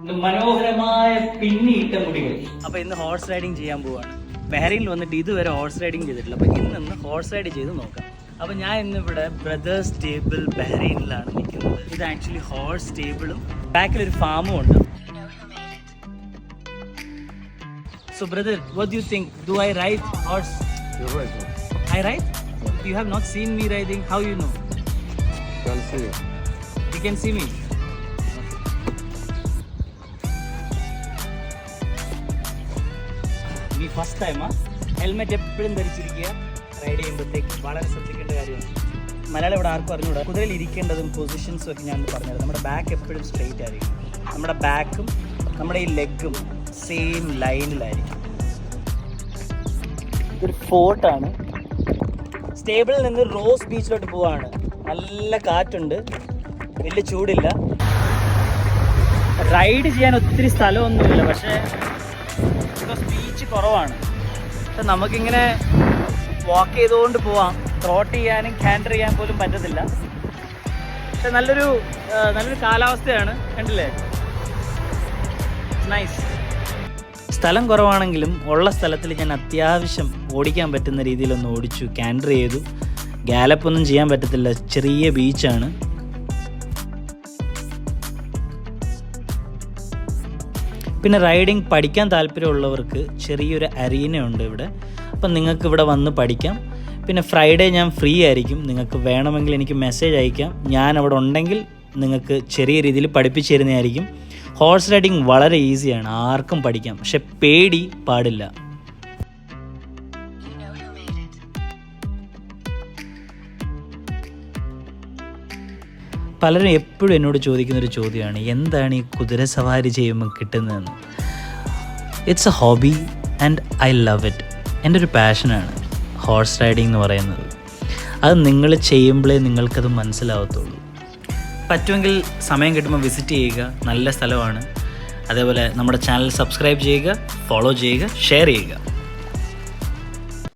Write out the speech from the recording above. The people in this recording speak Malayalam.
മനോഹരമായ പിന്നിയിട്ട മുടികൾ. അപ്പൊ ഇന്ന് ഹോഴ്സ് റൈഡിങ് ചെയ്യാൻ പോവാണ്. ബഹ്റൈനിൽ വന്നിട്ട് ഇതുവരെ ഹോഴ്സ് റൈഡിങ് ചെയ്തിട്ടില്ല. അപ്പൊ ഇന്ന് ഹോഴ്സ് റൈഡ് ചെയ്ത് നോക്കാം. അപ്പൊ ഞാൻ ഇന്നിവിടെ ബ്രദേഴ്സ് സ്റ്റേബിൾ ബഹ്റൈനിലാണ് നിൽക്കുന്നത്. ഇത് ആക്ച്വലി ഹോഴ്സ് സ്റ്റേബിളും ബാക്കിൽ ഒരു ഫാമും ഉണ്ട്. So brother, what do you think? Do I ride horse? You're right. I ride? You have not seen me riding. How you know? Can see you. You can see me. നീ ഫസ്റ്റ് ടൈമാ ഹെൽമെറ്റ് എപ്പോഴും ധരിച്ചിരിക്കുക. റൈഡ് ചെയ്യുമ്പോഴത്തേക്ക് വളരെ ശ്രദ്ധിക്കേണ്ട കാര്യമാണ്. മലയാളം ഇവിടെ ആർക്കും അറിഞ്ഞൂടാ. കുതിരയിൽ ഇരിക്കേണ്ടതും പൊസിഷൻസും ഒക്കെ ഞാൻ പറഞ്ഞത്. നമ്മുടെ ബാക്ക് എപ്പോഴും സ്ട്രെയിറ്റ് ആയിരിക്കും. നമ്മുടെ ബാക്കും നമ്മുടെ ഈ ലെഗും സെയിം ലൈനിലായിരിക്കും. ഇതൊരു ഫോർട്ടാണ്. സ്റ്റേബിളിൽ നിന്ന് റോസ് ബീച്ചിലോട്ട് പോവാണ്. നല്ല കാറ്റുണ്ട്, വലിയ ചൂടില്ല. റൈഡ് ചെയ്യാൻ ഒത്തിരി സ്ഥലമൊന്നുമില്ല, പക്ഷേ ബീച്ച് കുറവാണ്. അപ്പം നമുക്കിങ്ങനെ വാക്ക് ചെയ്തുകൊണ്ട് പോവാം. ത്രോട്ട് ചെയ്യാനും ക്യാൻഡർ ചെയ്യാൻ പോലും പറ്റത്തില്ല. പക്ഷെ നല്ലൊരു കാലാവസ്ഥയാണ്. കണ്ടില്ലേ, നൈസ്. സ്ഥലം കുറവാണെങ്കിലും ഉള്ള സ്ഥലത്തിൽ ഞാൻ അത്യാവശ്യം ഓടിക്കാൻ പറ്റുന്ന രീതിയിലൊന്ന് ഓടിച്ചു, ക്യാൻഡർ ചെയ്തു. ഗാലപ്പൊന്നും ചെയ്യാൻ പറ്റത്തില്ല, ചെറിയ ബീച്ചാണ്. പിന്നെ റൈഡിങ് പഠിക്കാൻ താല്പര്യമുള്ളവർക്ക് ചെറിയൊരു അരീനയുണ്ട് ഇവിടെ. അപ്പം നിങ്ങൾക്ക് ഇവിടെ വന്ന് പഠിക്കാം. പിന്നെ ഫ്രൈഡേ ഞാൻ ഫ്രീ ആയിരിക്കും. നിങ്ങൾക്ക് വേണമെങ്കിൽ എനിക്ക് മെസ്സേജ് അയക്കാം. ഞാൻ അവിടെ ഉണ്ടെങ്കിൽ നിങ്ങൾക്ക് ചെറിയ രീതിയിൽ പഠിപ്പിച്ചു തരുന്നതായിരിക്കും. ഹോഴ്സ് റൈഡിങ് വളരെ ഈസിയാണ്, ആർക്കും പഠിക്കാം. പക്ഷെ പേടി പാടില്ല. പലരും എപ്പോഴും എന്നോട് ചോദിക്കുന്നൊരു ചോദ്യമാണ്, എന്താണ് ഈ കുതിര സവാരി ചെയ്യുമ്പോൾ കിട്ടുന്നതെന്ന്. It's A hobby and I love it. എൻ്റെ ഒരു പാഷനാണ് ഹോഴ്സ് റൈഡിങ് എന്ന് പറയുന്നത്. അത് നിങ്ങൾ ചെയ്യുമ്പോഴേ നിങ്ങൾക്കത് മനസ്സിലാവത്തുള്ളൂ. പറ്റുമെങ്കിൽ സമയം കിട്ടുമ്പോൾ വിസിറ്റ് ചെയ്യുക, നല്ല സ്ഥലമാണ്. അതേപോലെ നമ്മുടെ ചാനൽ സബ്സ്ക്രൈബ് ചെയ്യുക, ഫോളോ ചെയ്യുക, ഷെയർ ചെയ്യുക.